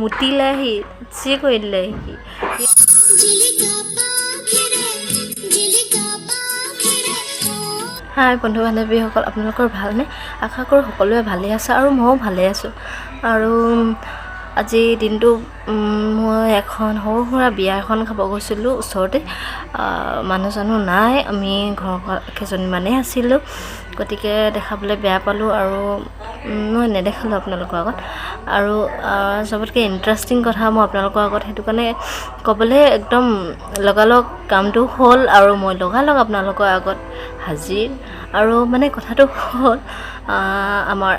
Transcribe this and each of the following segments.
মুতিলাহি C কৰি দিলেহি হাই বন্ধু বান্ধৱীসকল আপোনালোকৰ ভালনে আশা কৰোঁ সকলোৱে ভালে আছে আৰু ময়ো ভালে আছোঁ আৰু আজি দিনটো মই এখন সৰু সুৰা বিয়া এখন খাব গৈছিলোঁ ওচৰতে মানুহ চানুহ নাই আমি ঘৰ কেইজনীমানেই আছিলোঁ গতিকে দেখাবলৈ বেয়া পালোঁ আৰু মই নেদেখালোঁ আপোনালোকৰ আগত আৰু চবতকৈ ইণ্টাৰেষ্টিং কথা মই আপোনালোকৰ আগত সেইটো কাৰণে ক'বলৈ একদম লগালগ কামটো হ'ল আৰু মই লগালগ আপোনালোকৰ আগত হাজিৰ আৰু মানে কথাটো হ'ল আমাৰ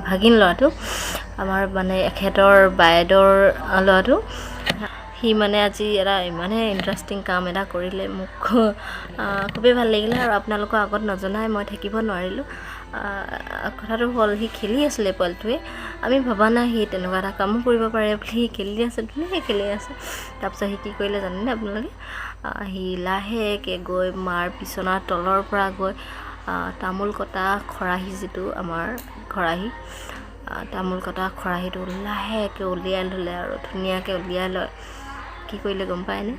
ভাগিন ল'ৰাটো আমাৰ মানে এখেতৰ বাইদেউৰ ল'ৰাটো সি মানে আজি এটা ইমানে ইণ্টাৰেষ্টিং কাম এটা কৰিলে মোক খুবেই ভাল লাগিলে আৰু আপোনালোকৰ আগত নজনাই মই থাকিব নোৱাৰিলোঁ কথাটো হ'ল সি খেলি আছিলে পোৱালিটোৱে আমি ভবা নাই সি তেনেকুৱা এটা কামো কৰিব পাৰে বুলি সি খেলি আছে ধুনীয়াকৈ খেলি আছে তাৰপিছত সি কি কৰিলে জানেনে আপোনালোকে সি লাহেকৈ গৈ মাৰ বিচনাৰ তলৰ পৰা গৈ তামোল কটা খৰাহী যিটো আমাৰ খৰাহী তামোল কটা খৰাহীটো লাহেকৈ উলিয়াই ল'লে আৰু ধুনীয়াকৈ উলিয়াই লয় কি কৰিলে গম পায়নে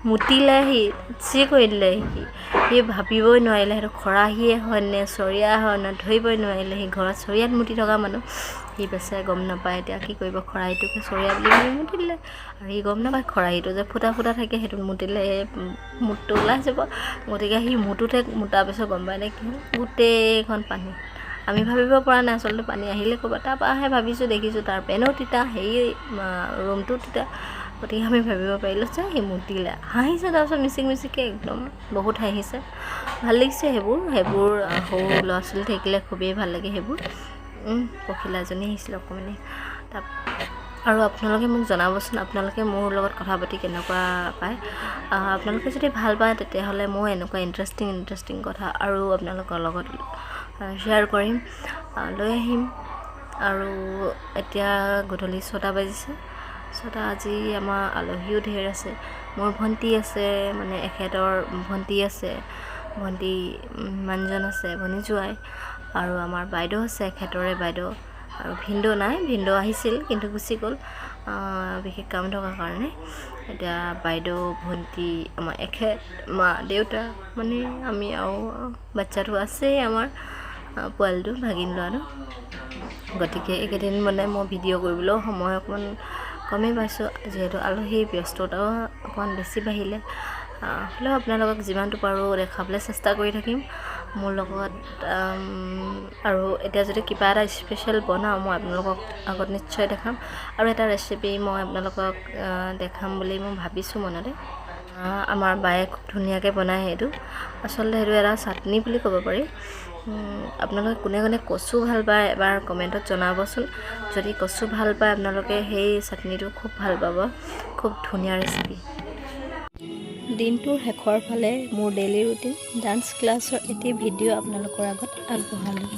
মুতিলাহি চি কৰি দিলেহি সি ভাবিবই নোৱাৰিলে সেইটো খৰাহীয়ে হয় নে চৰিয়া হয় নে ধৰিবই নোৱাৰিলে সি ঘৰত চৰিয়াত মুতি থকা মানুহ সি বেচেৰাই গম নাপায় এতিয়া কি কৰিব খৰাহীটোকে চৰিয়া বুলি ভাবি মুতি দিলে আৰু সি গম নাপায় খৰাহীটো যে ফুটা ফুটা থাকে সেইটোত মুতিলে মুটটো ওলাই যাব গতিকে সি মুটোতে মুটাৰ পিছত গম পায় নে কি হ'ল গোটেইখন পানী আমি ভাবিব পৰা নাই আচলতে পানী আহিলে ক'ৰবাত তাৰপৰাহে ভাবিছোঁ দেখিছোঁ তাৰ পেনো তিতা সেই ৰুমটো তিতা গতিকে আমি ভাবিব পাৰিলোঁ যে সি মুতিলে হাঁহিছে তাৰপিছত মিচিকে একদম বহুত হাঁহিছে ভাল লাগিছে সেইবোৰ সৰু ল'ৰা ছোৱালী থাকিলে খুবেই ভাল লাগে সেইবোৰ পখিলা এজনী আহিছিলে অকণমানি আৰু আপোনালোকে মোক জনাবচোন আপোনালোকে মোৰ লগত কথা পাতি কেনেকুৱা পায় আপোনালোকে যদি ভাল পায় তেতিয়াহ'লে মই এনেকুৱা ইণ্টাৰেষ্টিং কথা আৰু আপোনালোকৰ লগত শ্বেয়াৰ কৰিম লৈ আহিম আৰু এতিয়া গধূলি 6টা বাজিছে 6টা আজি আমাৰ আলহীও ঢেৰ আছে মোৰ ভণ্টি আছে মানে এখেতৰ ভণ্টি আছে ভণ্টি মানুহজন আছে ভনী জোৱাই আৰু আমাৰ বাইদেউ আছে এখেতৰে বাইদেউ আৰু ভিনদেউ নাই ভিনদেউ আহিছিল কিন্তু গুচি গ'ল বিশেষ কাম থকাৰ কাৰণে এতিয়া বাইদেউ ভণ্টি আমাৰ এখেত মা দেউতা মানে আমি আৰু বাচ্চাটো আছেই আমাৰ পোৱালিটো ভাগিন ল'ৰাটো গতিকে এইকেইদিন মানে মই ভিডিঅ' কৰিবলৈও সময় অকণমান কমেই পাইছোঁ যিহেতু আলহী ব্যস্ততাও অকণমান বেছি বাঢ়িলে হ'লেও আপোনালোকক যিমানটো পাৰোঁ দেখাবলৈ চেষ্টা কৰি থাকিম মোৰ লগত আৰু এতিয়া যদি কিবা এটা স্পেচিয়েল বনাওঁ মই আপোনালোকক আগত নিশ্চয় দেখাম আৰু এটা ৰেচিপি মই আপোনালোকক দেখাম বুলি মই ভাবিছোঁ মনতে আমাৰ বায়ে খুব ধুনীয়াকৈ বনায় সেইটো আচলতে সেইটো এটা চাটনি বুলি ক'ব পাৰি আপোনালোকে কোনে কোনে কচু ভাল পায় এবাৰ কমেণ্টত জনাবচোন যদি কচু ভাল পায় আপোনালোকে সেই চাটনিটো খুব ভাল পাব খুব ধুনীয়া ৰেচিপি দিনটোৰ শেষৰ ফালে মোৰ ডেইলি ৰুটিন ডান্স ক্লাছৰ এটি ভিডিঅ' আপোনালোকৰ আগত আগবঢ়ালোঁ